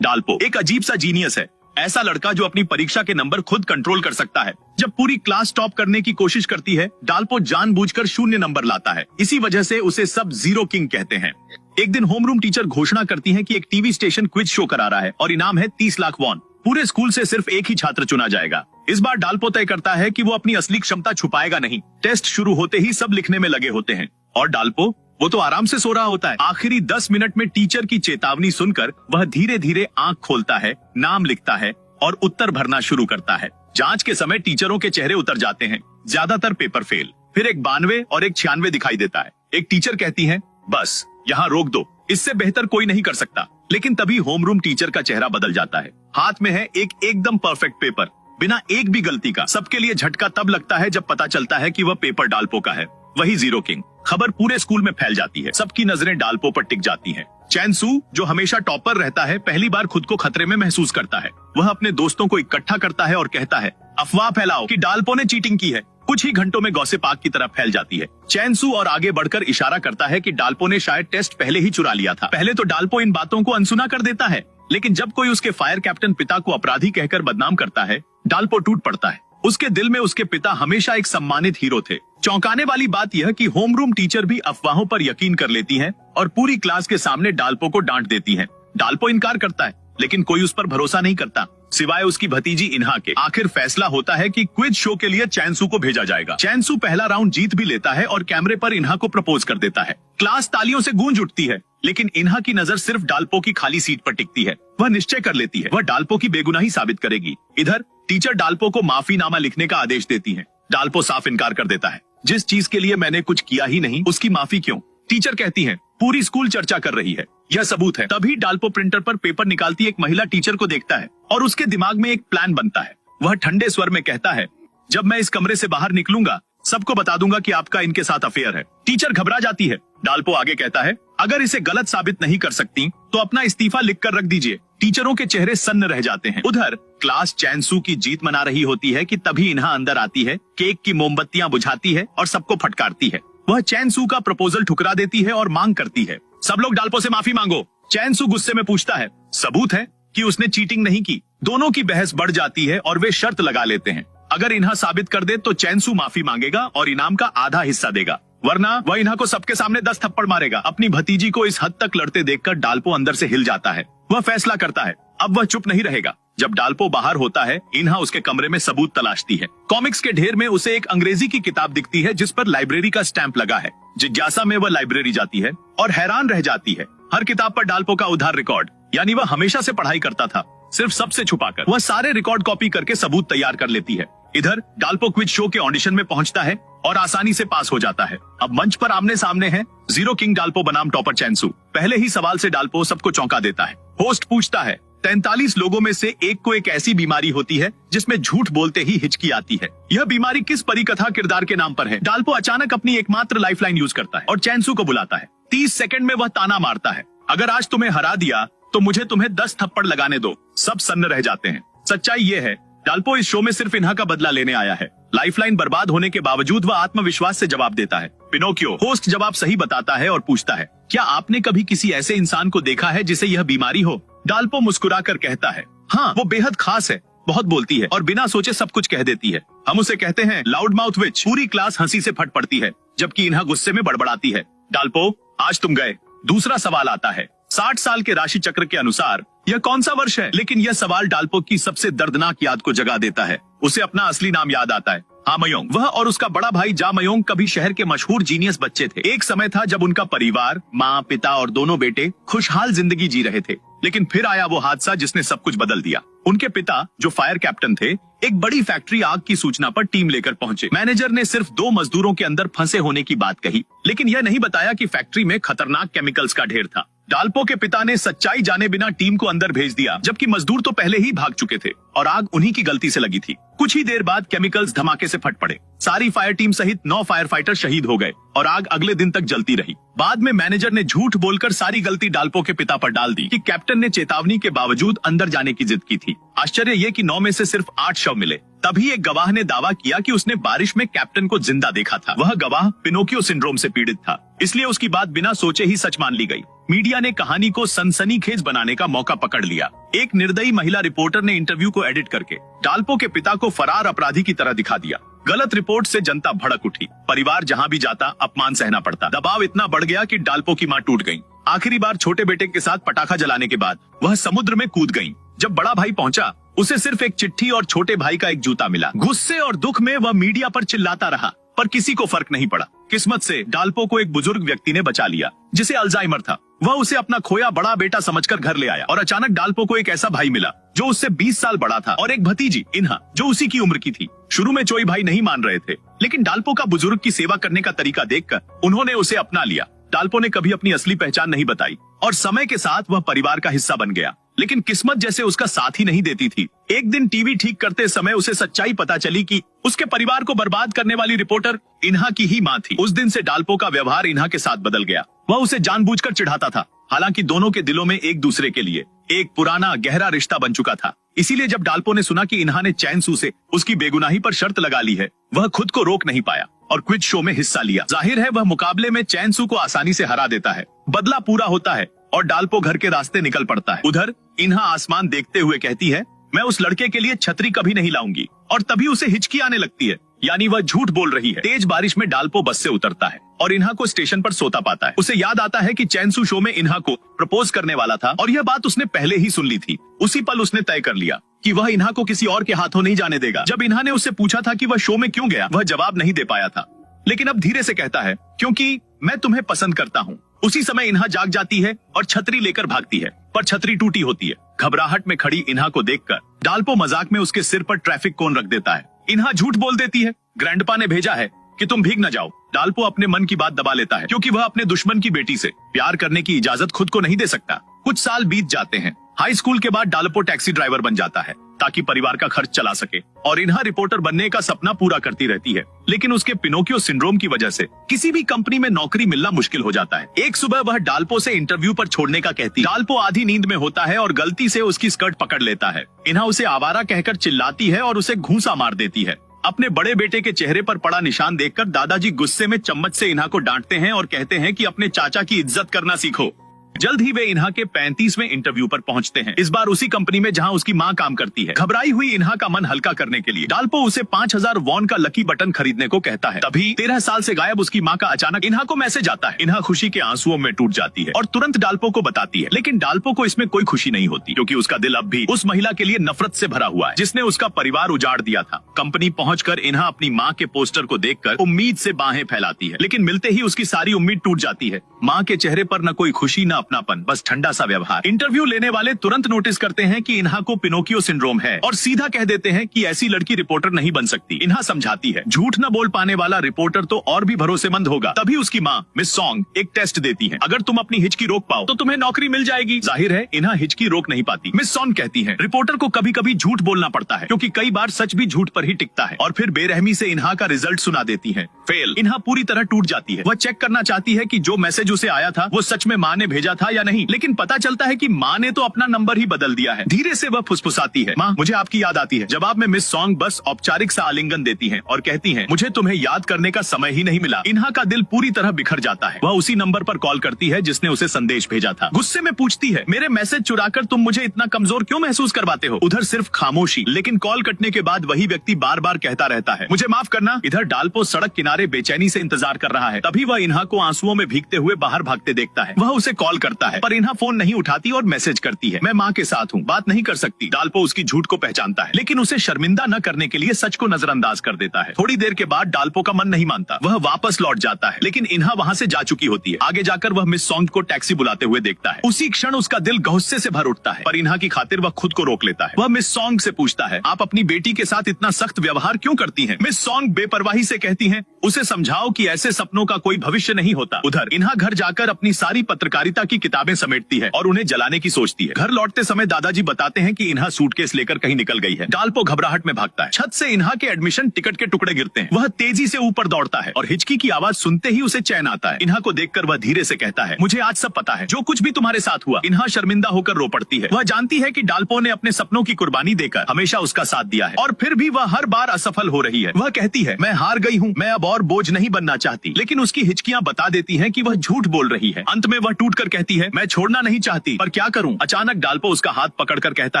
डाल्पो एक अजीब सा जीनियस है, ऐसा लड़का जो अपनी परीक्षा के नंबर खुद कंट्रोल कर सकता है। जब पूरी क्लास टॉप करने की कोशिश करती है, डाल्पो जानबूझकर 0 नंबर लाता है। इसी वजह से उसे सब जीरो किंग कहते हैं। एक दिन होमरूम टीचर घोषणा करती है कि एक टीवी स्टेशन क्विज शो करा रहा है और इनाम है 30 लाख वॉन। पूरे स्कूल से सिर्फ एक ही छात्र चुना जाएगा। इस बार डाल्पो तय करता है कि वो अपनी असली क्षमता छुपाएगा नहीं। टेस्ट शुरू होते ही सब लिखने में लगे होते हैं और डाल्पो वो तो आराम से सो रहा होता है। आखिरी 10 मिनट में टीचर की चेतावनी सुनकर वह धीरे धीरे आंख खोलता है, नाम लिखता है और उत्तर भरना शुरू करता है। जांच के समय टीचरों के चेहरे उतर जाते हैं, ज्यादातर पेपर फेल। फिर एक 92 और एक 96 दिखाई देता है। एक टीचर कहती है, बस यहाँ रोक दो, इससे बेहतर कोई नहीं कर सकता। लेकिन तभी होमरूम टीचर का चेहरा बदल जाता है। हाथ में है एक एकदम परफेक्ट पेपर, बिना एक भी गलती का। सबके लिए झटका तब लगता है जब पता चलता है कि वह पेपर डाल्पो का है, वही जीरो किंग। खबर पूरे स्कूल में फैल जाती है। सबकी नजरें डाल्पो पर टिक जाती हैं। चैनसू, जो हमेशा टॉपर रहता है, पहली बार खुद को खतरे में महसूस करता है। वह अपने दोस्तों को इकट्ठा करता है और कहता है, अफवाह फैलाओ कि डाल्पो ने चीटिंग की है। कुछ ही घंटों में गॉसिप आग की तरह फैल जाती है। चैनसू और आगे बढ़कर इशारा करता है कि डाल्पो ने शायद टेस्ट पहले ही चुरा लिया था। पहले तो डाल्पो इन बातों को अनसुना कर देता है, लेकिन जब कोई उसके फायर कैप्टन पिता को अपराधी कहकर बदनाम करता है, डाल्पो टूट पड़ता है। उसके दिल में उसके पिता हमेशा एक सम्मानित हीरो थे। चौंकाने वाली बात यह कि होमरूम टीचर भी अफवाहों पर यकीन कर लेती है और पूरी क्लास के सामने डाल्पो को डांट देती है। डाल्पो इनकार करता है, लेकिन कोई उस पर भरोसा नहीं करता, सिवाय उसकी भतीजी इन्हा के। आखिर फैसला होता है कि क्विज शो के लिए चैनसू को भेजा जाएगा। चैनसू पहला राउंड जीत भी लेता है और कैमरे पर इन्हा को प्रपोज कर देता है। क्लास तालियों से गूंज उठती है, लेकिन इन्हा की नजर सिर्फ डाल्पो की खाली सीट पर टिकती है। वह निश्चय कर लेती है, वह डाल्पो की बेगुनाही साबित करेगी। इधर टीचर डाल्पो को माफीनामा लिखने का आदेश देती है। डाल्पो साफ इनकार कर देता है, जिस चीज के लिए मैंने कुछ किया ही नहीं, उसकी माफी क्यों? टीचर कहती है, पूरी स्कूल चर्चा कर रही है, यह सबूत है। तभी डाल्पो प्रिंटर पर पेपर निकालती एक महिला टीचर को देखता है और उसके दिमाग में एक प्लान बनता है। वह ठंडे स्वर में कहता है, जब मैं इस कमरे से बाहर निकलूंगा, सबको बता दूंगा कि आपका इनके साथ अफेयर है। टीचर घबरा जाती है। डाल्पो आगे कहता है, अगर इसे गलत साबित नहीं कर सकती तो अपना इस्तीफा लिख कर रख दीजिए। टीचरों के चेहरे सन्न रह जाते हैं। उधर क्लास चैनसू की जीत मना रही होती है कि तभी इन्हा अंदर आती है, केक की मोमबत्तियां बुझाती है और सबको फटकारती है। वह चैनसू का प्रपोजल ठुकरा देती है और मांग करती है, सब लोग डाल्पो से माफी मांगो। चैनसू गुस्से में पूछता है, सबूत है कि उसने चीटिंग नहीं की। दोनों की बहस बढ़ जाती है और वे शर्त लगा लेते हैं, अगर इन्हा साबित कर दे तो चैनसू माफी मांगेगा और इनाम का आधा हिस्सा देगा, वरना वह इन्हा को सबके सामने 10 थप्पड़ मारेगा। अपनी भतीजी को इस हद तक लड़ते देखकर डाल्पो अंदर से हिल जाता है। वह फैसला करता है, अब वह चुप नहीं रहेगा। जब डाल्पो बाहर होता है, इन्हा उसके कमरे में सबूत तलाशती है। कॉमिक्स के ढेर में उसे एक अंग्रेजी की किताब दिखती है जिस पर लाइब्रेरी का स्टैंप लगा है। जिज्ञासा में वह लाइब्रेरी जाती है और हैरान रह जाती है। हर किताब पर डाल्पो का उधार रिकॉर्ड, यानी वह हमेशा से पढ़ाई करता था, सिर्फ सबसे छुपाकर। वह सारे रिकॉर्ड कॉपी करके सबूत तैयार कर लेती है। इधर डाल्पो क्विज शो के ऑडिशन में पहुंचता है और आसानी से पास हो जाता है। अब मंच पर आमने सामने है जीरो किंग डाल्पो बनाम टॉपर चैनसू। पहले ही सवाल से डाल्पो सबको चौंका देता है। होस्ट पूछता है, 43 लोगों में से एक को एक ऐसी बीमारी होती है जिसमें झूठ बोलते ही हिचकी आती है। यह बीमारी किस परिकथा किरदार के नाम पर है? डाल्पो अचानक अपनी एकमात्र लाइफलाइन यूज करता है और चैनसू को बुलाता है। 30 सेकंड में वह ताना मारता है, अगर आज तुम्हें हरा दिया तो मुझे तुम्हें 10 थप्पड़ लगाने दो। सब सन्न रह जाते हैं। सच्चाई ये है, डाल्पो इस शो में सिर्फ इन्हा का बदला लेने आया है। लाइफलाइन बर्बाद होने के बावजूद वह आत्मविश्वास से जवाब देता है। पिनोकियो। होस्ट जवाब सही बताता है और पूछता है, क्या आपने कभी किसी ऐसे इंसान को देखा है जिसे यह बीमारी हो? डाल्पो मुस्कुराकर कहता है, हाँ, वो बेहद खास है, बहुत बोलती है और बिना सोचे सब कुछ कह देती है। हम उसे कहते हैं लाउड माउथ विच। पूरी क्लास हंसी से फट पड़ती है, जबकि इन्हा गुस्से में बड़बड़ाती है। डाल्पो, आज तुम गए। दूसरा सवाल आता है, 60 साल के राशि चक्र के अनुसार यह कौन सा वर्ष है? लेकिन यह सवाल डाल्पो की सबसे दर्दनाक याद को जगा देता है। उसे अपना असली नाम याद आता है, हामयोंग। वह और उसका बड़ा भाई जामयोंग कभी शहर के मशहूर जीनियस बच्चे थे। एक समय था जब उनका परिवार, माँ, पिता और दोनों बेटे खुशहाल जिंदगी जी रहे थे। लेकिन फिर आया वो हादसा जिसने सब कुछ बदल दिया। उनके पिता, जो फायर कैप्टन थे, एक बड़ी फैक्ट्री आग की सूचना पर टीम लेकर पहुंचे। मैनेजर ने सिर्फ 2 मजदूरों के अंदर फंसे होने की बात कही, लेकिन यह नहीं बताया कि फैक्ट्री में खतरनाक केमिकल्स का ढेर था। डाल्पो के पिता ने सच्चाई जाने बिना टीम को अंदर भेज दिया, जबकि मजदूर तो पहले ही भाग चुके थे और आग उन्हीं की गलती से लगी थी। कुछ ही देर बाद केमिकल्स धमाके से फट पड़े। सारी फायर टीम सहित 9 फायर फाइटर शहीद हो गए और आग अगले दिन तक जलती रही। बाद में मैनेजर ने झूठ बोलकर सारी गलती डाल्पो के पिता पर डाल दी कि कैप्टन ने चेतावनी के बावजूद अंदर जाने की जिद की थी। आश्चर्य ये कि 9 में से सिर्फ 8 शव मिले। तभी एक गवाह ने दावा किया कि उसने बारिश में कैप्टन को जिंदा देखा था। वह गवाह पिनोकियो सिंड्रोम से पीड़ित था, इसलिए उसकी बात बिना सोचे ही सच मान ली गई। मीडिया ने कहानी को सनसनीखेज बनाने का मौका पकड़ लिया। एक निर्दयी महिला रिपोर्टर ने इंटरव्यू को एडिट करके डाल्पो के पिता को फरार अपराधी की तरह दिखा दिया। गलत रिपोर्ट से जनता भड़क उठी। परिवार जहां भी जाता अपमान सहना पड़ता। दबाव इतना बढ़ गया कि डाल्पो की मां टूट गई। आखिरी बार छोटे बेटे के साथ पटाखा जलाने के बाद वह समुद्र में कूद गई। जब बड़ा भाई पहुंचा, उसे सिर्फ एक चिट्ठी और छोटे भाई का एक जूता मिला। गुस्से और दुख में वह मीडिया पर चिल्लाता रहा, पर किसी को फर्क नहीं पड़ा। किस्मत से डाल्पो को एक बुजुर्ग व्यक्ति ने बचा लिया जिसे अल्जाइमर था। वह उसे अपना खोया बड़ा बेटा समझकर घर ले आया और अचानक डाल्पो को एक ऐसा भाई मिला जो उससे 20 साल बड़ा था और एक भतीजी इन्हा जो उसी की उम्र की थी। शुरू में चोई भाई नहीं मान रहे थे, लेकिन डाल्पो का बुजुर्ग की सेवा करने का तरीका देखकर उन्होंने उसे अपना लिया। डाल्पो ने कभी अपनी असली पहचान नहीं बताई और समय के साथ वह परिवार का हिस्सा बन गया, लेकिन किस्मत जैसे उसका साथ ही नहीं देती थी। एक दिन टीवी ठीक करते समय उसे सच्चाई पता चली कि उसके परिवार को बर्बाद करने वाली रिपोर्टर इन्हा की ही मां थी। उस दिन से डाल्पो का व्यवहार इन्हा के साथ बदल गया। वह उसे जानबूझकर चिढ़ाता था, हालांकि दोनों के दिलों में एक दूसरे के लिए एक पुराना गहरा रिश्ता बन चुका था। इसीलिए जब डाल्पो ने सुना कि इन्हा ने चैनसू से उसकी बेगुनाही पर शर्त लगा ली है, वह खुद को रोक नहीं पाया और क्विज शो में हिस्सा लिया। जाहिर है वह मुकाबले में चैनसू को आसानी से हरा देता है। बदला पूरा होता है और डाल्पो घर के रास्ते निकल पड़ता है। उधर इन्हा आसमान देखते हुए कहती है, मैं उस लड़के के लिए छतरी कभी नहीं लाऊंगी, और तभी उसे हिचकी आने लगती है, यानी वह झूठ बोल रही है। तेज बारिश में डाल्पो बस से उतरता है और इन्हा को स्टेशन पर सोता पाता है। उसे याद आता है कि चैनसू शो में इन्हा को प्रपोज करने वाला था और यह बात उसने पहले ही सुन ली थी। उसी पल उसने तय कर लिया कि वह इन्हा को किसी और के हाथों नहीं जाने देगा। जब इन्हा ने उससे पूछा था कि वह शो में क्यों गया, वह जवाब नहीं दे पाया था, लेकिन अब धीरे से कहता है, क्योंकि मैं तुम्हें पसंद करता हूँ। उसी समय इन्हा जाग जाती है और छतरी लेकर भागती है, पर छतरी टूटी होती है। घबराहट में खड़ी इन्हा को देखकर डाल्पो मजाक में उसके सिर पर ट्रैफिक कोन रख देता है। इन्हा झूठ बोल देती है, ग्रैंडपा ने भेजा है कि तुम भीग न जाओ। डाल्पो अपने मन की बात दबा लेता है, क्योंकि वह अपने दुश्मन की बेटी से प्यार करने की इजाजत खुद को नहीं दे सकता। कुछ साल बीत जाते हैं। हाई स्कूल के बाद डाल्पो टैक्सी ड्राइवर बन जाता है ताकि परिवार का खर्च चला सके, और इन्हा रिपोर्टर बनने का सपना पूरा करती रहती है। लेकिन उसके पिनोकियो सिंड्रोम की वजह से किसी भी कंपनी में नौकरी मिलना मुश्किल हो जाता है। एक सुबह वह डाल्पो से इंटरव्यू पर छोड़ने का कहती है। डाल्पो आधी नींद में होता है और गलती से उसकी स्कर्ट पकड़ लेता है। इन्हा उसे आवारा कहकर चिल्लाती है और उसे घूंसा मार देती है। अपने बड़े बेटे के चेहरे पर पड़ा निशान देखकर दादाजी गुस्से में चम्मच से इन्हा को डांटते हैं और कहते हैं कि अपने चाचा की इज्जत करना सीखो। जल्द ही वे इन्हा के 35वें इंटरव्यू पर पहुंचते हैं, इस बार उसी कंपनी में जहां उसकी मां काम करती है। घबराई हुई इन्हा का मन हल्का करने के लिए डाल्पो उसे 5000 वॉन का लकी बटन खरीदने को कहता है। तभी 13 साल से गायब उसकी मां का अचानक इन्हा को मैसेज आता है। इन्हा खुशी के आंसुओं में टूट जाती है और तुरंत डाल्पो को बताती है, लेकिन डाल्पो को इसमें कोई खुशी नहीं होती, क्योंकि उसका दिल अब भी उस महिला के लिए नफरत से भरा हुआ है जिसने उसका परिवार उजाड़ दिया था। कंपनी पहुंचकर इन्हा अपनी मां के पोस्टर को देखकर उम्मीद से बाहें फैलाती है, लेकिन मिलते ही उसकी सारी उम्मीद टूट जाती है। मां के चेहरे पर न कोई खुशी न अपनापन, बस ठंडा सा व्यवहार। इंटरव्यू लेने वाले तुरंत नोटिस करते हैं कि इन्हा को पिनोकियो सिंड्रोम है और सीधा कह देते हैं कि ऐसी लड़की रिपोर्टर नहीं बन सकती। इन्हा समझाती है, झूठ न बोल पाने वाला रिपोर्टर तो और भी भरोसेमंद होगा। तभी उसकी माँ मिस सॉन्ग एक टेस्ट देती है, अगर तुम अपनी हिचकी रोक पाओ तो तुम्हें नौकरी मिल जाएगी। जाहिर है इन्हा हिचकी रोक नहीं पाती। मिस सॉन्ग कहती है, रिपोर्टर को कभी कभी झूठ बोलना पड़ता है, क्योंकि कई बार सच भी झूठ पर ही टिकता है। और फिर बेरहमी से इन्हा का रिजल्ट सुना देती है, फेल। इन्हा पूरी तरह टूट जाती है। वह चेक करना चाहती है कि जो मैसेज उसे आया था वो सच में माँ ने भेजा था या नहीं, लेकिन पता चलता है कि माँ ने तो अपना नंबर ही बदल दिया है। धीरे से वह फुसफुसाती है, माँ मुझे आपकी याद आती है। जवाब में मिस सॉन्ग बस औपचारिक सा आलिंगन देती हैं और कहती हैं, मुझे तुम्हें याद करने का समय ही नहीं मिला। इन्हा का दिल पूरी तरह बिखर जाता है। वह उसी नंबर पर कॉल करती है जिसने उसे संदेश भेजा था। गुस्से में पूछती है, मेरे मैसेज चुराकर तुम मुझे इतना कमजोर क्यों महसूस करवाते हो? उधर सिर्फ खामोशी, लेकिन कॉल कटने के बाद वही व्यक्ति बार बार कहता रहता है, मुझे माफ करना। इधर डाल्पो सड़क किनारे बेचैनी से इंतजार कर रहा है। तभी वह इन्हा को आंसुओं में भीगते हुए बाहर भागते देखता है। वह उसे कॉल करता है, पर इन्हा फोन नहीं उठाती और मैसेज करती है, मैं माँ के साथ हूँ, बात नहीं कर सकती। डाल्पो उसकी झूठ को पहचानता है, लेकिन उसे शर्मिंदा न करने के लिए सच को नजरअंदाज कर देता है। थोड़ी देर के बाद डाल्पो का मन नहीं मानता, वह वापस लौट जाता है, लेकिन इन्हा वहाँ से जा चुकी होती है। आगे जाकर वह मिस सॉन्ग को टैक्सी बुलाते हुए देखता है। उसी क्षण उसका दिल गुस्से से भर उठता है, पर इन्हा की खातिर वह खुद को रोक लेता है। वह मिस सॉन्ग से पूछता है, आप अपनी बेटी के साथ इतना सख्त व्यवहार क्यों करती हैं? मिस सॉन्ग बेपरवाही से कहती हैं, उसे समझाओ कि ऐसे सपनों का कोई भविष्य नहीं होता। उधर इन्हा घर जाकर अपनी सारी पत्रकारिता की किताबें समेटती है और उन्हें जलाने की सोचती है। घर लौटते समय दादाजी बताते हैं कि इन्हा सूटकेस लेकर कहीं निकल गई है। डाल्पो घबराहट में भागता है। छत से इन्हा के एडमिशन टिकट के टुकड़े गिरते हैं। वह तेजी से ऊपर दौड़ता है और हिचकी की आवाज सुनते ही उसे चैन आता है। इन्हा को देखकर वह धीरे से कहता है, मुझे आज सब पता है, जो कुछ भी तुम्हारे साथ हुआ। इन्हा शर्मिंदा होकर रो पड़ती है। वह जानती है कि डाल्पो ने अपने सपनों की कुर्बानी देकर हमेशा उसका साथ दिया है और फिर भी वह हर बार असफल हो रही है। वह कहती है, मैं हार गई हूँ, मैं अब और बोझ नहीं बनना चाहती। लेकिन उसकी हिचकियां बता देती हैं कि वह झूठ बोल रही है। अंत में वह टूटकर कहती है, मैं छोड़ना नहीं चाहती, पर क्या करूं। अचानक डाल्पो उसका हाथ पकड़कर कहता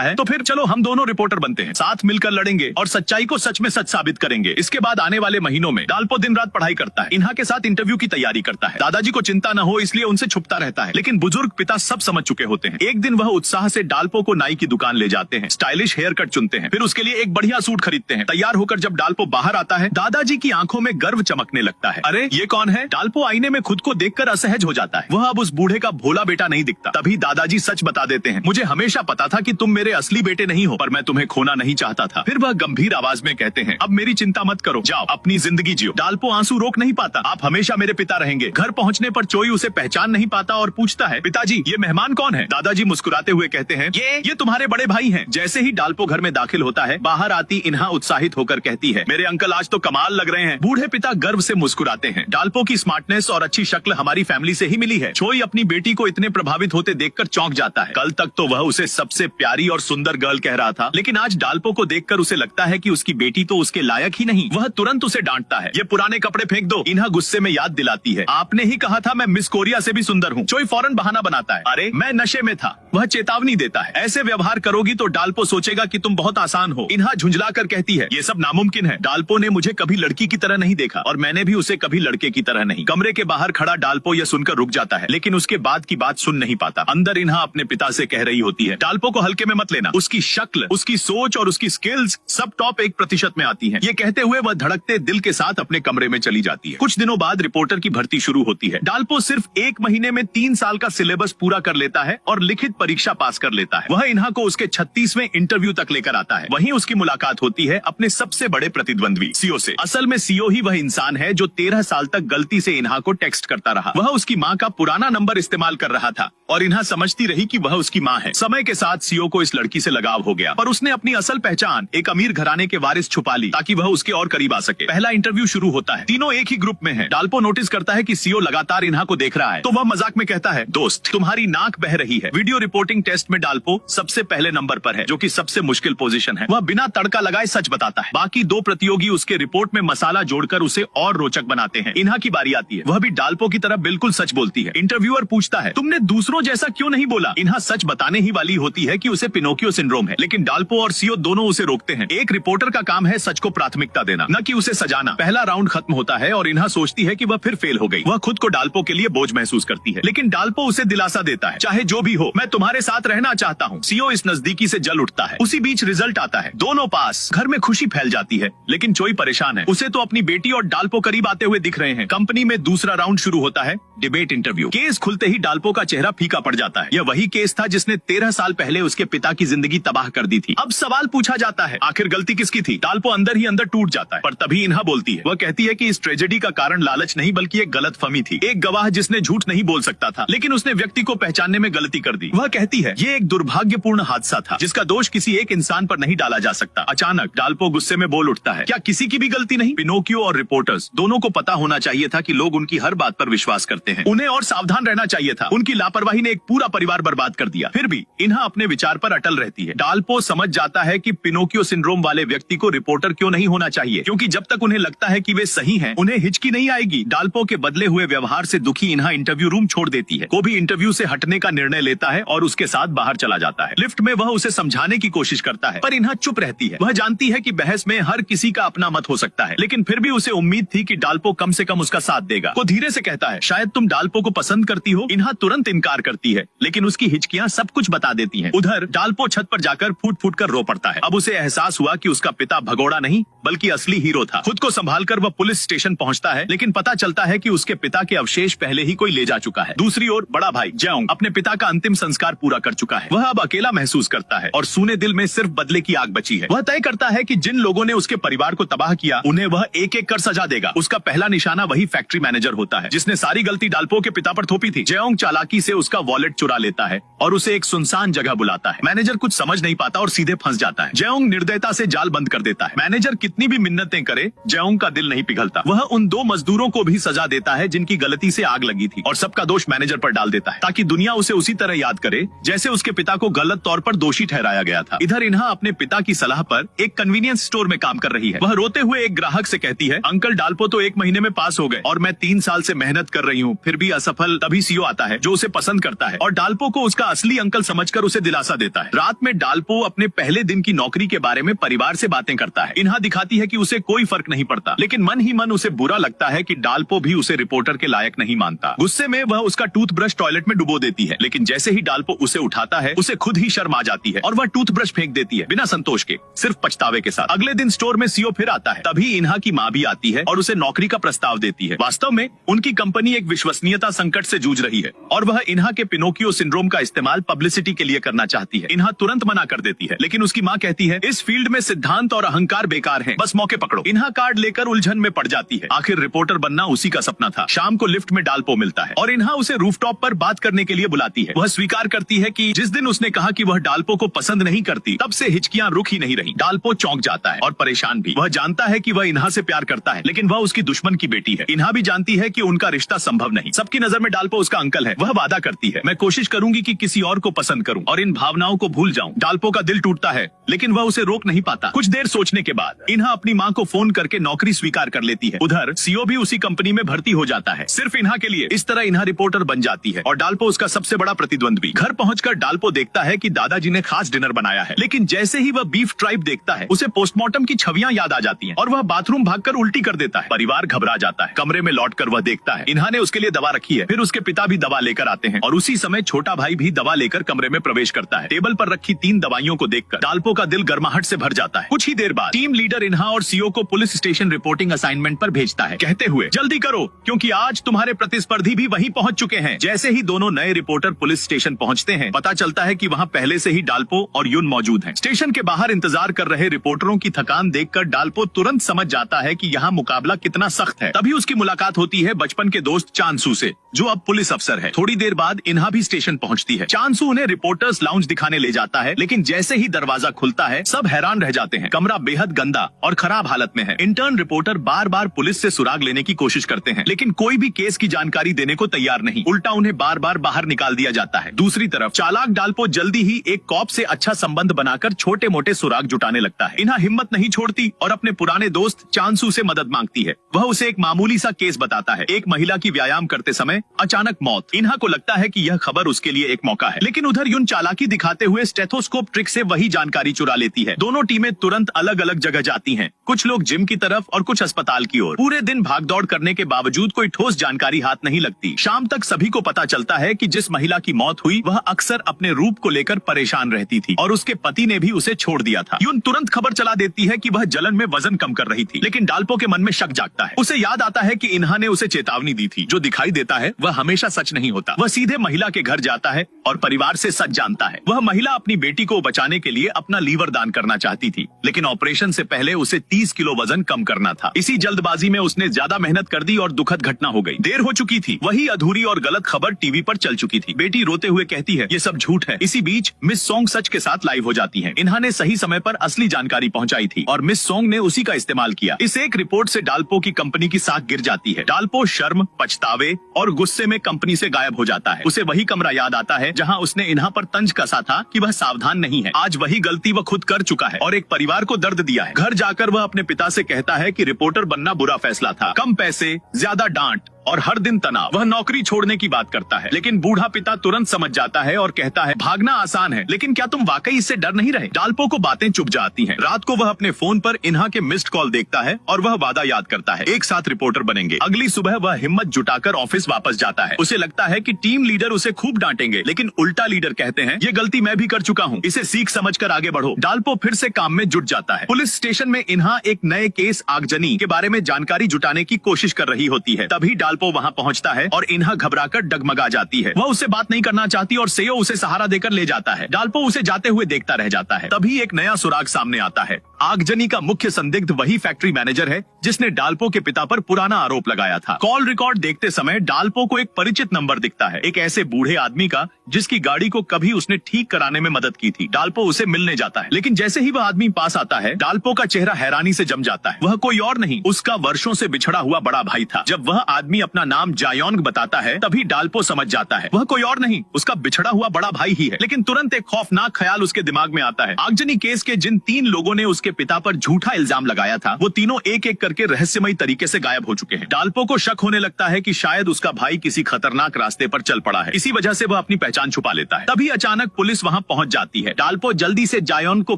है, तो फिर चलो हम दोनों रिपोर्टर बनते हैं, साथ मिलकर लड़ेंगे और सच्चाई को सच में सच साबित करेंगे। इसके बाद आने वाले महीनों में डाल्पो दिन रात पढ़ाई करता है। इन्हा के साथ इंटरव्यू की तैयारी करता है। दादाजी को चिंता न हो इसलिए उनसे छुपता रहता है, लेकिन बुजुर्ग पिता सब समझ चुके होते हैं। एक दिन वह उत्साह से डाल्पो को नाई की दुकान ले जाते हैं, स्टाइलिश हेयर कट चुनते हैं, फिर उसके लिए एक बढ़िया सूट खरीदते हैं। तैयार होकर जब डाल्पो बाहर आता है, दादाजी की आंखों में गर्व चमकने लगता है। अरे ये कौन है? डाल्पो आईने में खुद को देखकर असहज हो जाता है। वह अब उस बूढ़े का भोला बेटा नहीं दिखता। तभी दादाजी सच बता देते हैं, मुझे हमेशा पता था कि तुम मेरे असली बेटे नहीं हो, पर मैं तुम्हें खोना नहीं चाहता था। फिर वह गंभीर आवाज में कहते हैं, अब मेरी चिंता मत करो, जाओ अपनी जिंदगी जियो। डाल्पो आंसू रोक नहीं पाता, आप हमेशा मेरे पिता रहेंगे। घर पहुंचने पर चोई उसे पहचान नहीं पाता और पूछता है, पिताजी ये मेहमान कौन है? दादाजी मुस्कुराते हुए कहते हैं, ये तुम्हारे बड़े भाई हैं। जैसे ही डाल्पो घर में दाखिल होता है, बाहर आती इन्हा उत्साहित होकर कहती है, मेरे अंकल आज तो कमाल लग रहे हैं। बूढ़े पिता गर्व से मुस्कुराते हैं। डाल्पो की स्मार्टनेस और अच्छी शक्ल हमारी फैमिली से ही मिली है। चोई अपनी बेटी को इतने प्रभावित होते देखकर चौंक जाता है। कल तक तो वह उसे सबसे प्यारी और सुंदर गर्ल कह रहा था, लेकिन आज डाल्पो को देखकर उसे लगता है कि उसकी बेटी तो उसके लायक ही नहीं। वह तुरंत उसे डांटता है, ये पुराने कपड़े फेंक दो। इन्हा गुस्से में याद दिलाती है, आपने ही कहा था मैं मिस कोरिया से भी सुंदर हूँ। चोई फौरन बहाना बनाता है, अरे मैं नशे में था। वह चेतावनी देता है, ऐसे व्यवहार करोगी तो डाल्पो सोचेगा कि तुम बहुत आसान हो। इन्हा झुंझलाकर कहती है, ये सब नामुमकिन है। डाल्पो ने मुझे कभी लड़की की तरह नहीं देखा और मैंने भी उसे कभी लड़के की तरह नहीं। कमरे के बाहर खड़ा डाल्पो यह सुनकर रुक जाता है, लेकिन उसके बाद की बात सुन नहीं पाता। अंदर इन्हा अपने पिता से कह रही होती है, डाल्पो को हल्के में मत लेना। उसकी शक्ल, उसकी सोच और उसकी स्किल्स सब टॉप 1% में आती हैं। ये कहते हुए वह धड़कते दिल के साथ अपने कमरे में चली जाती है। कुछ दिनों बाद रिपोर्टर की भर्ती शुरू होती है। डाल्पो सिर्फ 1 महीने में 3 साल का सिलेबस पूरा कर लेता है और लिखित परीक्षा पास कर लेता है। वह इन्हा को उसके 36वें इंटरव्यू तक लेकर आता है। वहीं उसकी मुलाकात होती है अपने सबसे बड़े प्रतिद्वंद्वी सीओ से। असल में सीओ ही वह इंसान है जो 13 साल तक गलती से इन्हा को टेक्स्ट करता रहा। वह उसकी माँ का पुराना नंबर इस्तेमाल कर रहा था और इन्हा समझती रही कि वह उसकी माँ है। समय के साथ सीओ को इस लड़की से लगाव हो गया, पर उसने अपनी असल पहचान एक अमीर घराने के वारिस छुपा ली ताकि वह उसके और करीब आ सके। पहला इंटरव्यू शुरू होता है। तीनों एक ही ग्रुप में हैं। डाल्पो नोटिस करता है कि सीओ लगातार इन्हा को देख रहा है, तो वह मजाक में कहता है, दोस्त तुम्हारी नाक बह रही है। वीडियो रिपोर्टिंग टेस्ट में डाल्पो सबसे पहले नंबर पर है, जो कि सबसे मुश्किल पोजीशन है। वह बिना तड़का लगाए सच बताता है। बाकी 2 प्रतियोगी उसके रिपोर्ट में मसाला जोड़कर उसे और रोचक बनाते हैं। इन्हा की बारी आती है। वह भी डाल्पो की तरह बिल्कुल सच बोलती है। इंटरव्यूअर पूछता है, तुमने दूसरों जैसा क्यों नहीं बोला? इन्हा सच बताने ही वाली होती है कि उसे पिनोकियो सिंड्रोम है, लेकिन डाल्पो और सीओ दोनों उसे रोकते हैं। एक रिपोर्टर का काम है सच को प्राथमिकता देना, न कि उसे सजाना। पहला राउंड खत्म होता है और इन्हा सोचती है कि वह फिर फेल हो गई। वह खुद को डाल्पो के लिए बोझ महसूस करती है, लेकिन डाल्पो उसे दिलासा देता है, चाहे जो भी हो मैं तुम्हारे साथ रहना चाहता हूँ। सीओ इस नजदीकी से जल उठता है। उसी बीच रिजल्ट आता है, दोनों पास। घर में खुशी फैल जाती है, लेकिन चोई परेशान है। उसे तो अपनी बेटी और डाल्पो करीब आते हुए दिख रहे हैं। कंपनी में दूसरा राउंड शुरू होता है, डिबेट इंटरव्यू। केस खुलते ही डाल्पो का चेहरा फीका पड़ जाता है। यह वही केस था जिसने 13 साल पहले उसके पिता की जिंदगी तबाह कर दी थी। अब सवाल पूछा जाता है, आखिर गलती किसकी थी? डाल्पो अंदर ही अंदर टूट जाता है, पर तभी इन्हा बोलती है। वह कहती है कि इस ट्रेजेडी का कारण लालच नहीं बल्कि एक गलतफहमी थी। एक गवाह जिसने झूठ नहीं बोल सकता था, लेकिन उसने व्यक्ति को पहचानने में गलती कर दी। वह कहती है, ये एक दुर्भाग्यपूर्ण हादसा था जिसका दोष किसी एक इंसान पर नहीं डाला जा सकता। अचानक डाल्पो गुस्से में बोल उठता है, क्या किसी की भी गलती नहीं? पिनोकियो और रिपोर्टर्स दोनों को पता होना चाहिए था कि लोग उनकी हर बात पर विश्वास करते हैं। उन्हें और सावधान रहना चाहिए था। उनकी लापरवाही ने एक पूरा परिवार बर्बाद कर दिया। फिर भी इन्हा अपने विचार पर अटल रहती है। डाल्पो समझ जाता है कि पिनोकियो सिंड्रोम वाले व्यक्ति को रिपोर्टर क्यों नहीं होना चाहिए, क्योंकि जब तक उन्हें लगता है कि वे सही हैं, उन्हें हिचकी नहीं आएगी। डाल्पो के बदले हुए व्यवहार से दुखी इन्हा इंटरव्यू रूम छोड़ देती है। को भी इंटरव्यू से हटने का निर्णय लेता है और उसके साथ बाहर चला जाता है। लिफ्ट में वह उसे समझाने की कोशिश करता है, पर इन्हा चुप रहती है। वह जानती है कि बहस में हर किसी का अपना मत हो सकता है, लेकिन फिर भी उसे उम्मीद थी कि डाल्पो कम से कम उसका साथ देगा। वो धीरे से कहता है, शायद तुम डाल्पो को पसंद करती हो। इन्हा तुरंत इनकार करती है, लेकिन उसकी हिचकियां सब कुछ बता देती हैं। उधर डाल्पो छत पर जाकर फूट फूट कर रो पड़ता है। अब उसे एहसास हुआ कि उसका पिता भगोड़ा नहीं बल्कि असली हीरो था। खुद को संभालकर वह पुलिस स्टेशन पहुंचता है, लेकिन पता चलता है कि उसके पिता के अवशेष पहले ही कोई ले जा चुका है। दूसरी ओर बड़ा भाई जेओंग अपने पिता का अंतिम संस्कार पूरा कर चुका है। वह अब अकेला महसूस करता है और सूने दिल में सिर्फ बदले की आग बची है। वह तय करता है कि जिन लोगों ने उसके परिवार को तबाह किया उन्हें वह एक एक कर सजा देगा। उसका पहला निशाना वही फैक्ट्री मैनेजर होता है जिसने सारी गलती डाल्पो के पिता पर थोपी थी। जेओंग चालाकी से उसका वॉलेट चुरा लेता है और उसे एक सुनसान जगह बुलाता है। मैनेजर कुछ समझ नहीं पाता और सीधे फंस जाता है। जयोंग निर्दयता से जाल बंद कर देता है। मैनेजर कितनी भी मिन्नतें करे, जयोंग का दिल नहीं पिघलता। वह उन 2 मजदूरों को भी सजा देता है जिनकी गलती से आग लगी थी और सबका दोष मैनेजर पर डाल देता है ताकि दुनिया उसे उसी तरह याद करे जैसे उसके पिता को गलत तौर पर दोषी ठहराया गया था। इधर इन्हा अपने पिता की सलाह पर एक कन्वीनियंस स्टोर में काम कर रही है। वह रोते हुए एक ग्राहक से कहती है, अंकल डाल्पो तो 1 महीने में पास हो गए और मैं 3 साल से मेहनत कर रही हूँ, फिर भी असफल। तभी सीओ आता है जो उसे पसंद करता है और डाल्पो को उसका असली अंकल समझकर उसे दिलासा देता है। रात में डाल्पो अपने पहले दिन की नौकरी के बारे में परिवार से बातें करता है। इन्हा दिखाती है कि उसे कोई फर्क नहीं पड़ता, लेकिन मन ही मन उसे बुरा लगता है कि डाल्पो भी उसे रिपोर्टर के लायक नहीं मानता। गुस्से में वह उसका टूथब्रश टॉयलेट में डुबो देती है, लेकिन जैसे ही डाल्पो उसे उठाता है उसे खुद ही शर्म आ जाती है और वह टूथब्रश फेंक देती है बिना संतोष के, सिर्फ पछतावे के साथ। अगले दिन स्टोर में सीओ फिर आता है। तभी इन्हा की माँ भी आती है और उसे नौकरी का प्रस्ताव देती है। वास्तव में उनकी कंपनी एक विश्वसनीयता संकट से जूझ रही है और वह इन्हा के पिनोकियो सिंड्रोम का इस्तेमाल पब्लिसिटी के लिए करना चाहती है। इन्हा तुरंत मना कर देती है, लेकिन उसकी माँ कहती है, इस फील्ड में सिद्धांत और अहंकार बेकार हैं, बस मौके पकड़ो। इन्हा कार्ड लेकर उलझन में पड़ जाती है। आखिर रिपोर्टर बनना उसी का सपना था। शाम को लिफ्ट में डाल्पो मिलता है और इन्हा उसे रूफटॉप पर बात करने के लिए बुलाती है। वह स्वीकार करती है कि जिस दिन उसने कहा कि वह डाल्पो को पसंद नहीं करती, तब से हिचकियां रुक ही नहीं रही। डाल्पो चौंक जाता है और परेशान भी। वह जानता है कि वह इन्हा से प्यार करता है, लेकिन वह उसकी दुश्मन की बेटी है। इन्हा भी जानती है कि उनका रिश्ता संभव नहीं। सबकी नजर में डाल्पो उसका अंकल है। वह वादा करती है, मैं कोशिश करूंगी कि किसी और को पसंद करूं और इन भावनाओं को भूल जाऊं। डाल्पो का दिल टूटता है, लेकिन वह उसे रोक नहीं पाता। कुछ देर सोचने के बाद इन्हा अपनी माँ को फोन करके नौकरी स्वीकार कर लेती है। उधर सीओ भी उसी कंपनी में भर्ती हो जाता है, सिर्फ इन्हा के लिए। इस तरह इन्हा रिपोर्टर बन जाती है और डाल्पो उसका सबसे बड़ा प्रतिद्वंद्वी। घर पहुंचकर डाल्पो देखता है कि दादाजी ने खास डिनर बनाया है, लेकिन जैसे ही वह बीफ ट्राइब देखता है उसे पोस्टमार्टम की छवियां याद आ जाती हैं और वह बाथरूम भागकर उल्टी कर देता है। परिवार घबरा जाता है। कमरे में लौटकर वह देखता है इन्हा ने उसके लिए दवा रखी है। फिर उसके पिता भी दवा लेकर आते हैं और उसी समय छोटा भाई भी दवा लेकर कमरे में प्रवेश करता है। टेबल पर रखी 3 दवाइयों को देखकर डाल्पो का दिल गर्माहट से भर जाता है। कुछ ही देर बाद टीम लीडर इन्हा और सीओ को पुलिस स्टेशन रिपोर्टिंग असाइनमेंट पर भेजता है, कहते हुए जल्दी करो क्योंकि आज तुम्हारे प्रतिस्पर्धी भी वहीं पहुंच चुके हैं। जैसे ही दोनों नए रिपोर्टर पुलिस स्टेशन पहुंचते हैं, पता चलता है कि वहां पहले से ही डाल्पो और युन मौजूद हैं। स्टेशन के बाहर इंतजार कर रहे रिपोर्टरों की थकान देखकर डाल्पो तुरंत समझ जाता है कि यहाँ मुकाबला कितना सख्त है। तभी उसकी मुलाकात होती है बचपन के दोस्त चांसू से, जो अब पुलिस अफसर है। थोड़ी देर बाद इन्हा भी स्टेशन पहुंचती है। चांसू उन्हें रिपोर्टर्स लाउंज दिखाने ले जाता है, लेकिन जैसे ही दरवाजा खुलता है सब हैरान रह जाते हैं। कमरा बेहद गंदा और खराब हालत में है। इंटर्न रिपोर्टर बार बार पुलिस से सुराग लेने की कोशिश करते हैं, लेकिन कोई भी केस की जानकारी देने को तैयार नहीं। उल्टा उन्हें बार बार बाहर निकाल दिया जाता है। दूसरी तरफ चालाक डाल्पो जल्दी ही एक कॉप से अच्छा संबंध बनाकर छोटे मोटे सुराग जुटाने लगता है। इन्हा हिम्मत नहीं छोड़ती और अपने पुराने दोस्त चांसू से मदद मांगती है। वह उसे एक मामूली सा केस बताता है, एक महिला की व्यायाम करते समय अचानक मौत। इन्हा को लगता है कि यह खबर उसके लिए एक मौका है, लेकिन उधर युन चालाकी दिखाते हुए स्टेथोस्कोप ट्रिक से वही जानकारी चुरा लेती है। दोनों टीमें तुरंत अलग अलग जगह जाती हैं, कुछ लोग जिम की तरफ और कुछ अस्पताल की ओर। पूरे दिन भागदौड़ करने के बावजूद कोई ठोस जानकारी हाथ नहीं लगती। शाम तक सभी को पता चलता है कि जिस महिला की मौत हुई वह अक्सर अपने रूप को लेकर परेशान रहती थी और उसके पति ने भी उसे छोड़ दिया था। युन तुरंत खबर चला देती है कि वह जलन में वजन कम कर रही थी, लेकिन डाल्पो के मन में शक जागता है। उसे याद आता है कि इन्हा ने उसे चेतावनी दी थी, जो दिखाई देता है वह हमेशा सच नहीं होता। वह सीधे महिला के घर जाता है और परिवार से सच जानता है। वह महिला अपनी बेटी को बचाने के लिए अपना लीवर दान करना चाहती थी, लेकिन ऑपरेशन से पहले उसे 30 किलो वजन कम करना था। इसी जल्दबाजी में उसने ज्यादा मेहनत कर दी और दुखद घटना हो गई। देर हो चुकी थी। वही अधूरी और गलत खबर टीवी पर चल चुकी थी। बेटी रोते हुए कहती है, ये सब झूठ है। इसी बीच मिस सोंग सच के साथ लाइव हो जाती हैं। इन्हा ने सही समय पर असली जानकारी पहुंचाई थी और मिस सोंग ने उसी का इस्तेमाल किया। इस एक रिपोर्ट से डाल्पो की कंपनी की साख गिर जाती है। डाल्पो शर्म, पछतावे और गुस्से में कंपनी से गायब हो जाता है। उसे वही कमरा याद आता है जहां उसने इन्हा पर तंज कसा था कि वह सावधान नहीं है। आज वही गलती वह खुद कर चुका है और एक परिवार को दर्द दिया है। घर जाकर वह अपने पिता से कहता है कि रिपोर्टर बनना बुरा फैसला था, कम पैसे, ज्यादा डांट और हर दिन तनाव। वह नौकरी छोड़ने की बात करता है, लेकिन बूढ़ा पिता तुरंत समझ जाता है और कहता है, भागना आसान है, लेकिन क्या तुम वाकई इससे डर नहीं रहे? डाल्पो को बातें चुप जाती हैं। रात को वह अपने फोन पर इन्हा के मिस्ड कॉल देखता है और वह वादा याद करता है, एक साथ रिपोर्टर बनेंगे। अगली सुबह वह हिम्मत जुटाकर ऑफिस वापस जाता है। उसे लगता है कि टीम लीडर उसे खूब डांटेंगे, लेकिन उल्टा लीडर कहते हैं, ये गलती मैं भी कर चुका हूँ, इसे सीख समझकर आगे बढ़ो। डाल्पो फिर से काम में जुट जाता है। पुलिस स्टेशन में इन्हा एक नए केस आगजनी के बारे में जानकारी जुटाने की कोशिश कर रही होती है। तभी डाल्पो डाल्पो वहाँ पहुँचता है और इन्हा घबराकर डगमगा जाती है। वह उससे बात नहीं करना चाहती और सेयो उसे सहारा देकर ले जाता है। डाल्पो उसे जाते हुए देखता रह जाता है। तभी एक नया सुराग सामने आता है। आगजनी का मुख्य संदिग्ध वही फैक्ट्री मैनेजर है जिसने डाल्पो के पिता पर पुराना आरोप लगाया था। कॉल रिकॉर्ड देखते समय डाल्पो को एक परिचित नंबर दिखता है, एक ऐसे बूढ़े आदमी का जिसकी गाड़ी को कभी उसने ठीक कराने में मदद की थी। डाल्पो उसे मिलने जाता है, लेकिन जैसे ही वह आदमी पास आता है, डाल्पो का चेहरा हैरानी से जम जाता है। वह कोई और नहीं, उसका वर्षों से बिछड़ा हुआ बड़ा भाई था। जब वह आदमी अपना नाम जायोंग बताता है, तभी डाल्पो समझ जाता है वह कोई और नहीं, उसका बिछड़ा हुआ बड़ा भाई ही है। लेकिन तुरंत एक खौफनाक ख्याल उसके दिमाग में आता है। आगजनी केस के जिन 3 लोगों ने उसके पिता पर झूठा इल्जाम लगाया था, वो तीनों एक एक करके रहस्यमयी तरीके से गायब हो चुके हैं। डाल्पो को शक होने लगता है कि शायद उसका भाई किसी खतरनाक रास्ते पर चल पड़ा है। इसी वजह से वह अपनी पहचान छुपा लेता है। तभी अचानक पुलिस वहां पहुंच जाती है। डाल्पो जल्दी से जायोन को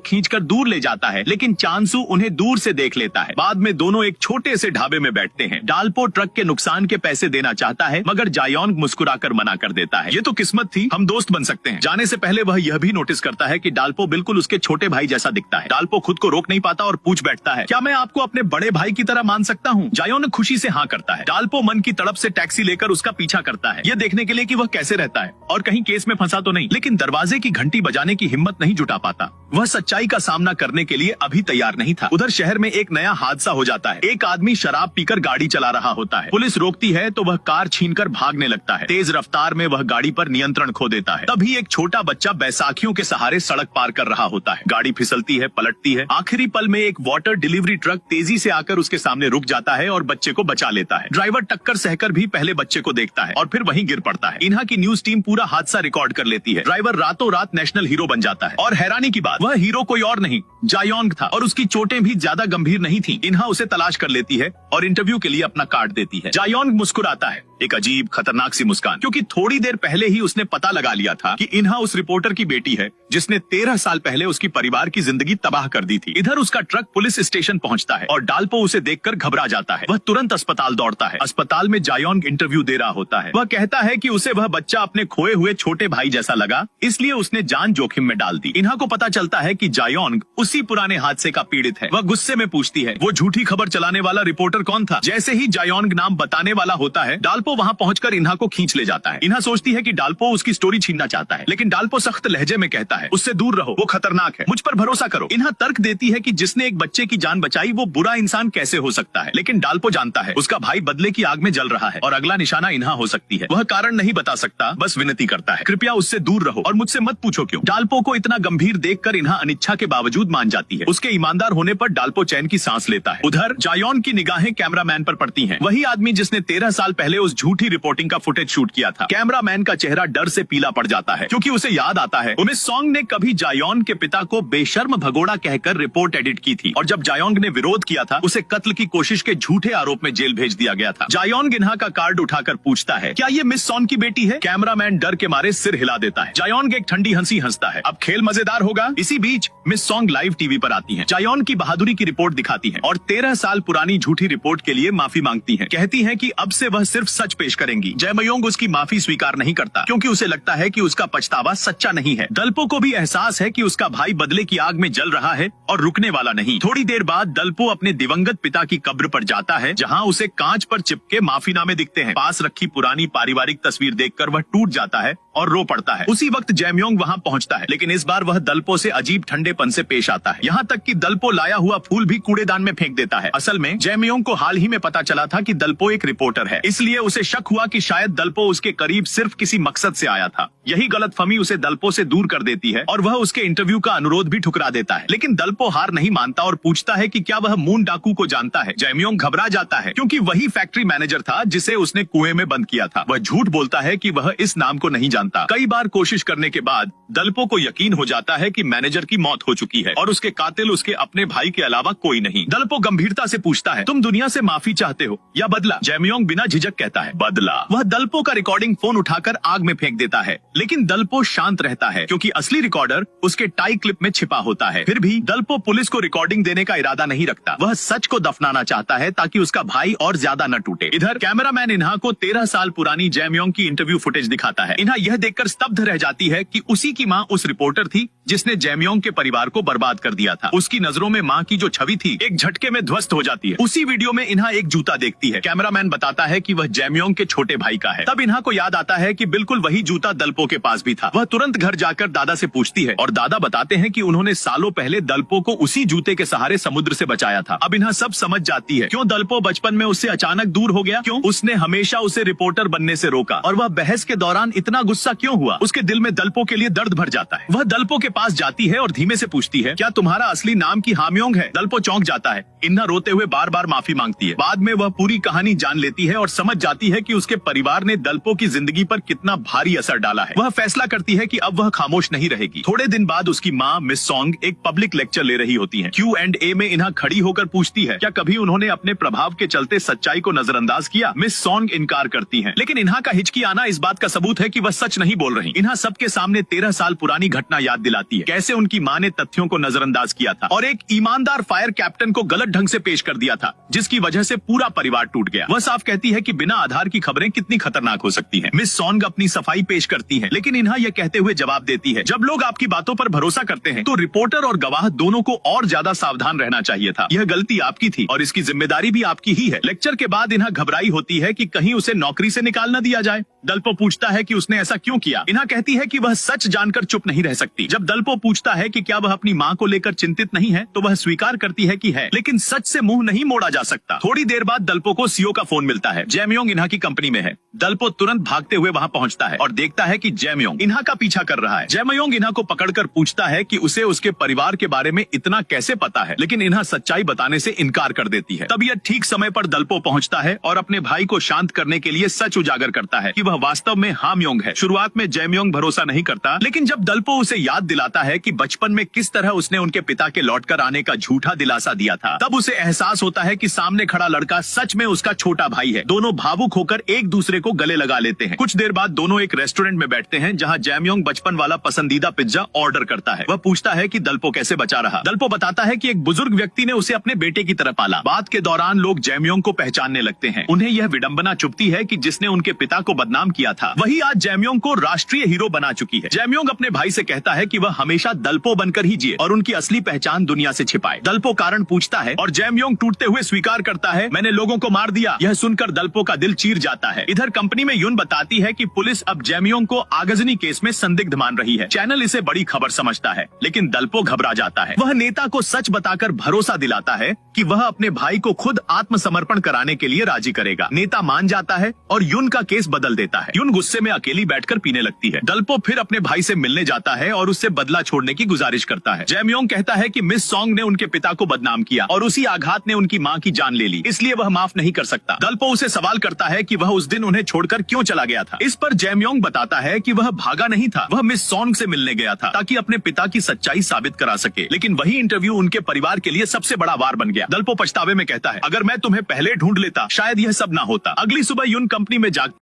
खींचकर दूर ले जाता है, लेकिन चांसू उन्हें दूर से देख लेता है। बाद में दोनों एक छोटे से ढाबे में बैठते हैं। डाल्पो ट्रक के नुकसान के पैसे देना चाहता है, मगर जायोन मुस्कुराकर मना कर देता है। ये तो किस्मत थी, हम दोस्त बन सकते हैं। जाने से पहले वह यह भी नोटिस करता है कि डाल्पो बिल्कुल उसके छोटे भाई जैसा दिखता है। डाल्पो खुद को रोक नहीं पाता और पूछ बैठता है, क्या मैं आपको अपने बड़े भाई की तरह मान सकता हूँ? जायोन खुशी से हाँ करता है। डाल्पो मन की तड़प से टैक्सी लेकर उसका पीछा करता है, यह देखने के लिए कि वह कैसे रहता है और कहीं केस में फंसा तो नहीं। लेकिन दरवाजे की घंटी बजाने की हिम्मत नहीं जुटा पाता। वह सच्चाई का सामना करने के लिए अभी तैयार नहीं था। उधर शहर में एक नया हादसा हो जाता है। एक आदमी शराब पीकर गाड़ी चला रहा होता है। पुलिस रोकती है तो वह कार छीनकर भागने लगता है। तेज रफ्तार में वह गाड़ी पर नियंत्रण खो देता है। तभी एक छोटा बच्चा बैसाखियों के सहारे सड़क पार कर रहा होता है। गाड़ी फिसलती है, पलटती है। आखिरी पल में एक वाटर डिलीवरी ट्रक तेजी से आकर उसके सामने रुक जाता है और बच्चे को बचा लेता है। ड्राइवर टक्कर सहकर भी पहले बच्चे को देखता है और फिर वहीं गिर पड़ता है। इन्हा की न्यूज टीम पूरा हादसा रिकॉर्ड कर लेती है। ड्राइवर रातों रात नेशनल हीरो बन जाता है और हैरानी की बात, वह हीरो कोई और नहीं, जायोंग था और उसकी चोटें भी ज्यादा गंभीर नहीं थी। इन्हा उसे तलाश कर लेती है और इंटरव्यू के लिए अपना कार्ड देती है। जायोंग मुस्कुराता है, एक अजीब खतरनाक सी मुस्कान, क्योंकि थोड़ी देर पहले ही उसने पता लगा लिया था कि इन्हा उस रिपोर्टर की बेटी है जिसने 13 साल पहले उसकी परिवार की जिंदगी तबाह कर दी थी। इधर उसका ट्रक पुलिस स्टेशन पहुंचता है और डाल्पो उसे देखकर घबरा जाता है। वह तुरंत अस्पताल दौड़ता है। अस्पताल में जायोंग इंटरव्यू दे रहा होता है। वह कहता है कि उसे वह बच्चा अपने खोए हुए छोटे भाई जैसा लगा, इसलिए उसने जान जोखिम में डाल दी। इन्हा को पता चलता है कि जायोंग उसी पुराने हादसे का पीड़ित है। वह गुस्से में पूछती है, वो झूठी खबर चलाने वाला रिपोर्टर कौन था? जैसे ही जायोंग नाम बताने वाला होता है, डाल्पो वहां पहुंचकर इन्हा को खींच ले जाता है। इन्हा सोचती है कि डाल्पो उसकी स्टोरी छीनना चाहता है, लेकिन डाल्पो सख्त लहजे में कहता है, उससे दूर रहो, वो खतरनाक है, मुझ पर भरोसा करो। इन्हा तर्क देती है कि जिसने एक बच्चे की जान बचाई वो बुरा इंसान कैसे हो सकता है, लेकिन डाल्पो जानता है उसका भाई बदले की आग में जल रहा है और अगला निशाना इन्हा हो सकती है। वह कारण नहीं बता सकता, बस विनती करता है, कृपया उससे दूर रहो और मुझसे मत पूछो क्यों। डाल्पो को इतना गंभीर देखकर इन्हा अनिच्छा के बावजूद मान जाती है। उसके ईमानदार होने पर डाल्पो चैन की सांस लेता है। उधर जायोन की निगाहें कैमरामैन पर पड़ती हैं। वही आदमी जिसने 13 साल पहले उस झूठी रिपोर्टिंग का फुटेज शूट किया था। कैमरामैन का चेहरा डर से पीला पड़ जाता है, क्योंकि उसे याद आता है मिस सॉन्ग ने कभी जायोन के पिता को बेशर्म भगोड़ा कहकर रिपोर्ट एडिट की थी और जब जायोंग ने विरोध किया था, उसे कत्ल की कोशिश के झूठे आरोप में जेल भेज दिया गया था। जायोंग इन्हा का कार्ड उठाकर पूछता है, क्या ये मिस सॉन्ग की बेटी है? कैमरामैन डर के मारे सिर हिला देता है। जायोंग एक ठंडी हंसी हंसता है, अब खेल मजेदार होगा। इसी बीच मिस सॉन्ग लाइव टीवी पर आती हैं। जायोन की बहादुरी की रिपोर्ट दिखाती हैं और 13 साल पुरानी झूठी रिपोर्ट के लिए माफी मांगती हैं। कहती हैं कि अब से वह सिर्फ सच पेश करेंगी। जयमयोंग उसकी माफी स्वीकार नहीं करता, क्योंकि उसे लगता है कि उसका पछतावा सच्चा नहीं है। दल्पो को भी एहसास है कि उसका भाई बदले की आग में जल रहा है और रुकने वाला नहीं। थोड़ी देर बाद दल्पो अपने दिवंगत पिता की कब्र पर जाता है, जहां उसे कांच पर चिपके माफीनामे दिखते हैं। पास रखी पुरानी पारिवारिक तस्वीर देखकर वह टूट जाता है और रो पड़ता है। उसी वक्त जयमयोंग वहां पहुंचता है, लेकिन इस बार वह दल्पो से अजीब ठंडेपन से पेश आता है। यहाँ तक कि दल्पो लाया हुआ फूल भी कूड़ेदान में फेंक देता है। असल में जयमयोंग को हाल ही में पता चला था कि दल्पो एक रिपोर्टर है, इसलिए उसे शक हुआ कि शायद दल्पो उसके करीब सिर्फ किसी मकसद से आया था। यही गलतफहमी उसे दल्पो से दूर कर देती है और वह उसके इंटरव्यू का अनुरोध भी ठुकरा देता है। लेकिन दल्पो हार नहीं मानता और पूछता है कि क्या वह मून डाकू को जानता है। जयमयोंग घबरा जाता है, क्योंकि वही फैक्ट्री मैनेजर था जिसे उसने कुएं में बंद किया था। वह झूठ बोलता है कि वह इस नाम को नहीं जानता। कई बार कोशिश करने के बाद दल्पो को यकीन हो जाता है कि मैनेजर की मौत हो चुकी है और उसके कातिल उसके अपने भाई के अलावा कोई नहीं। दल्पो गंभीरता से पूछता है, तुम दुनिया से माफी चाहते हो या बदला? जयमयोंग बिना झिझक कहता है, बदला। वह दल्पो का रिकॉर्डिंग फोन उठाकर आग में फेंक देता है, लेकिन दल्पो शांत रहता है, क्योंकि असली रिकॉर्डर उसके टाई क्लिप में छिपा होता है। फिर भी दल्पो पुलिस को रिकॉर्डिंग देने का इरादा नहीं रखता। वह सच को दफनाना चाहता है ताकि उसका भाई और ज्यादा न टूटे। इधर कैमरामैन इन्हा को 13 साल पुरानी जयमयोंग की इंटरव्यू फुटेज दिखाता है। इन्हा यह देखकर स्तब्ध रह जाती है कि उसी की माँ उस रिपोर्टर थी जिसने जैमयोंग के परिवार को बर्बाद कर दिया था। उसकी नजरों में माँ की जो छवि थी एक झटके में ध्वस्त हो जाती है। उसी वीडियो में इन्हा एक जूता देखती है। कैमरामैन बताता है कि वह जैमयोंग के छोटे भाई का है। तब इन्हा को याद आता है कि बिल्कुल वही जूता दलपो के पास भी था। वह तुरंत घर जाकर दादा से पूछती है और दादा बताते हैं कि उन्होंने सालों पहले दलपो को उसी जूते के सहारे समुद्र से बचाया था। अब इन्हा सब समझ जाती है क्यों दलपो बचपन में उससे अचानक दूर हो गया, क्यों उसने हमेशा उसे रिपोर्टर बनने से रोका और वह बहस के दौरान इतना गुस्सा क्यों हुआ। उसके दिल में दलपो के लिए दर्द भर जाता है। वह दलपो के पास जाती है और धीमे से पूछती है, क्या तुम्हारा असली नाम की हामयोंग है? दलपो चौंक जाता है। इन्हा रोते हुए बार बार माफी मांगती है। बाद में वह पूरी कहानी जान लेती है और समझ जाती है कि उसके परिवार ने दलपो की जिंदगी पर कितना भारी असर डाला है। वह फैसला करती है कि अब वह खामोश नहीं रहेगी। थोड़े दिन बाद उसकी माँ मिस सॉन्ग एक पब्लिक लेक्चर ले रही होती है। Q&A में इन्हा खड़ी होकर पूछती है, क्या कभी उन्होंने अपने प्रभाव के चलते सच्चाई को नजरअंदाज किया? मिस सॉन्ग इनकार करती है, लेकिन इन्हा का हिचकी आना इस बात का सबूत है कि वह सच नहीं बोल रही। इन्हा सबके सामने 13 साल पुरानी घटना याद दिलाती है, कैसे उनकी माँ ने तथ्यों को नजरअंदाज किया था और एक ईमानदार फायर कैप्टन को गलत ढंग से पेश कर दिया था, जिसकी वजह से पूरा परिवार टूट गया। वह साफ कहती है कि बिना आधार की खबरें कितनी खतरनाक हो सकती हैं। मिस सॉन्ग अपनी सफाई पेश करती है, लेकिन इन्हा यह कहते हुए जवाब देती है, जब लोग आपकी बातों पर भरोसा करते हैं तो रिपोर्टर और गवाह दोनों को और ज्यादा सावधान रहना चाहिए था। यह गलती आपकी थी और इसकी जिम्मेदारी भी आपकी ही है। लेक्चर के बाद इन्हा घबराई होती है कि कहीं उसे नौकरी से निकाल न दिया जाए। दलपो पूछता है कि उसने ऐसा क्यों किया। इन्हा कहती है कि वह सच जानकर चुप नहीं रह सकती। जब दलपो पूछता है कि क्या वह अपनी माँ को लेकर चिंतित नहीं है, तो वह स्वीकार करती है कि है, लेकिन सच से मुंह नहीं मोड़ा जा सकता। थोड़ी देर बाद दलपो को सीओ का फोन मिलता है। जैमयोंग इन्हा की कंपनी में है। दलपो तुरंत भागते हुए वहां पहुंचता है और देखता है कि जैमयोंग इन्हा का पीछा कर रहा है। जैमयोंग इन्हा को पकड़कर पूछता है कि उसे उसके परिवार के बारे में इतना कैसे पता है, लेकिन इन्हा सच्चाई बताने से इनकार कर देती है। तब यह ठीक समय पर दलपो पहुंचता है और अपने भाई को शांत करने के लिए सच उजागर करता है कि वह वास्तव में हामयोंग है। शुरुआत में जैमयोंग भरोसा नहीं करता, लेकिन जब दलपो उसे याद दिलाता है कि बचपन में किस तरह उसने उनके पिता के लौटकर आने का झूठा दिलासा दिया था, तब उसे एहसास होता है कि सामने खड़ा लड़का सच में उसका छोटा भाई है। दोनों भावुक होकर एक दूसरे को गले लगा लेते हैं। कुछ देर बाद दोनों एक रेस्टोरेंट में बैठते हैं जहां जैमयोंग बचपन वाला पसंदीदा पिज्जा ऑर्डर करता है। वह पूछता है कि दलपो कैसे बचा रहा। दलपो बताता है कि एक बुजुर्ग व्यक्ति ने उसे अपने बेटे की तरह पाला। बात के दौरान लोग जैमयोंग को पहचानने लगते हैं। उन्हें यह विडंबना चुभती है कि जिसने उनके पिता को बदनाम किया था वही आज जैमयोंग को राष्ट्रीय हीरो बना चुकी है। जैमयोंग अपने भाई से कहता है कि वह हमेशा दलपो बनकर ही जिए और उनकी असली पहचान दुनिया से छिपाए। दलपो कारण पूछता है और जैमयोंग टूटते हुए स्वीकार करता है, मैंने लोगों को मार दिया। यह सुनकर दलपो का दिल चीर जाता है। इधर कंपनी में यून बताती है कि पुलिस अब जैमयोंग को आगजनी केस में संदिग्ध मान रही है। चैनल इसे बड़ी खबर समझता है, लेकिन दलपो घबरा जाता है। वह नेता को सच बताकर भरोसा दिलाता है कि वह अपने भाई को खुद आत्मसमर्पण कराने के लिए राजी करेगा। नेता मान जाता है और यून का केस बदल देता है। यून गुस्से में अकेली बैठकर पीने लगती है। दलपो फिर अपने भाई से मिलने जाता है और उससे बदला छोड़ने की गुजारिश करता है। जैमयोंग कहता है कि मिस सॉन्ग ने उनके पिता को बदनाम किया और उसी आघात ने उनकी माँ की जान ले ली, इसलिए वह माफ नहीं कर सकता। दलपो उसे सवाल करता है कि वह उस दिन उन्हें छोड़कर क्यों चला गया था। इस पर जैमयोंग बताता है कि वह भागा नहीं था, वह मिस सॉन्ग से मिलने गया था ताकि अपने पिता की सच्चाई साबित करा सके। लेकिन वही इंटरव्यू उनके परिवार के लिए सबसे बड़ा वार बन गया। दलपो पछतावे में कहता है, अगर मैं तुम्हें पहले ढूंढ लेता शायद यह सब ना होता। अगली सुबह यून कंपनी में जाग